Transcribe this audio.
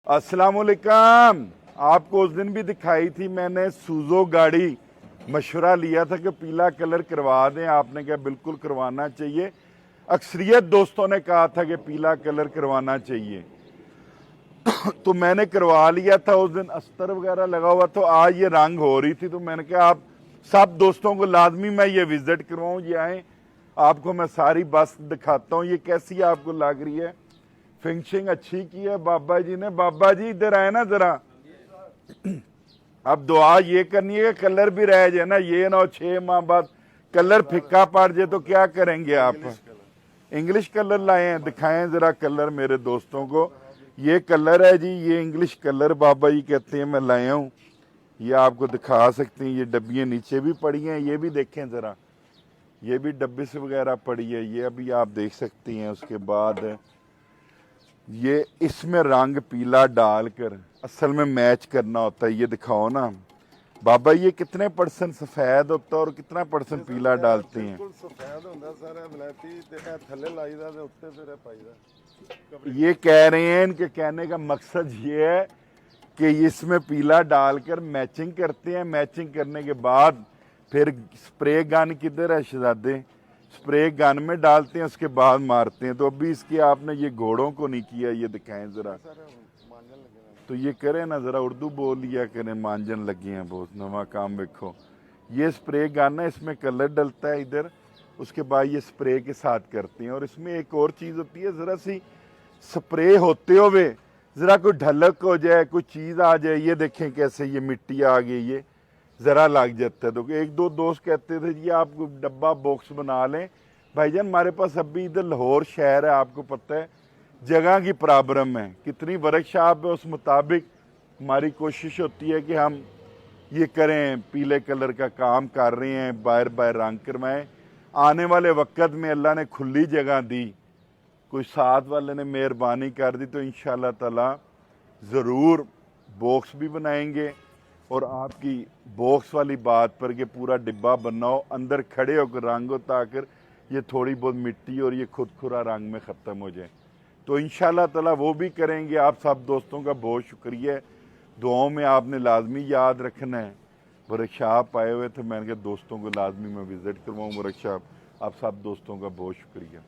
अस्सलाम वालेकुम। आपको उस दिन भी दिखाई थी मैंने सूजो गाड़ी। मशवरा लिया था कि पीला कलर करवा दें, आपने कहा बिल्कुल करवाना चाहिए। अक्सरियत दोस्तों ने कहा था कि पीला कलर करवाना चाहिए तो मैंने करवा लिया था। उस दिन अस्तर वगैरह लगा हुआ, तो आज ये रंग हो रही थी, तो मैंने कहा आप सब दोस्तों को लाजमी मैं ये विजिट करवाऊँ, ये आए, आपको मैं सारी बस दिखाता हूँ ये कैसी आपको लग रही है। फिनिशिंग अच्छी की है बाबा जी ने। बाबा जी इधर आए ना जरा। अब दुआ ये करनी है कि कलर भी रह जाए ना, ये ना 6 माह बाद कलर फिक्का पड़ जाए तो क्या करेंगे आप। इंग्लिश कलर लाए हैं, दिखाएं जरा कलर मेरे दोस्तों को। ये कलर है जी, ये इंग्लिश कलर बाबा जी कहते हैं, मैं लाया हूँ। ये आपको दिखा सकते हैं, ये डब्बियाँ नीचे भी पड़ी हैं, ये भी देखें जरा, ये भी डब्बे से वगैरह पड़ी है, ये अभी आप देख सकती हैं। उसके बाद ये इसमें रंग पीला डालकर असल में मैच करना होता है, ये दिखाओ ना बाबा। ये कितने परसेंट सफेद होता है और कितना परसेंट पीला डालते हैं। ये कह रहे हैं, इनके कहने का मकसद ये है कि इसमें पीला डालकर मैचिंग करते हैं। मैचिंग करने के बाद फिर स्प्रे गन किधर है शहजादे, स्प्रे गन में डालते हैं, उसके बाद मारते हैं। तो अभी इसके आपने ये घोड़ों को नहीं किया, ये दिखाएं जरा। तो ये करें ना जरा, उर्दू बोल लिया करें, मांजन लगे हैं बहुत नवा काम। देखो ये स्प्रे गन है, इसमें कलर डलता है इधर, उसके बाद ये स्प्रे के साथ करते हैं। और इसमें एक और चीज़ होती है, ज़रा सी स्प्रे होते हुए ज़रा कोई ढलक हो जाए, कोई चीज़ आ जाए, ये देखें कैसे ये मिट्टी आ गई, ये ज़रा लग जाता है। तो एक दो दोस्त कहते थे जी आप डब्बा बॉक्स बना लें। भाईजान हमारे पास अभी इधर लाहौर शहर है, आपको पता है जगह की प्रॉब्लम है, कितनी वर्कशॉप है, उस मुताबिक हमारी कोशिश होती है कि हम ये करें, पीले कलर का काम कर रहे हैं, बाहर बाहर रंग करवाएं। आने वाले वक्त में अल्लाह ने खुली जगह दी, कोई साथ वाले ने मेहरबानी कर दी, तो इंशाल्लाह ताला ज़रूर बॉक्स भी बनाएंगे। और आपकी बॉक्स वाली बात पर कि पूरा डिब्बा बनना हो, अंदर खड़े होकर रंग हो, ताकि ये थोड़ी बहुत मिट्टी और ये खुदखुरा रंग में ख़त्म हो जाए। तो इंशाल्लाह ताला वो भी करेंगे। आप सब दोस्तों का बहुत शुक्रिया। दुआओं में आपने लाजमी याद रखना है। वर्कशॉप आए हुए थे, मैंने कहा दोस्तों को लाजमी मैं विज़िट करवाऊँ वर्कशॉप। आप सब दोस्तों का बहुत शुक्रिया।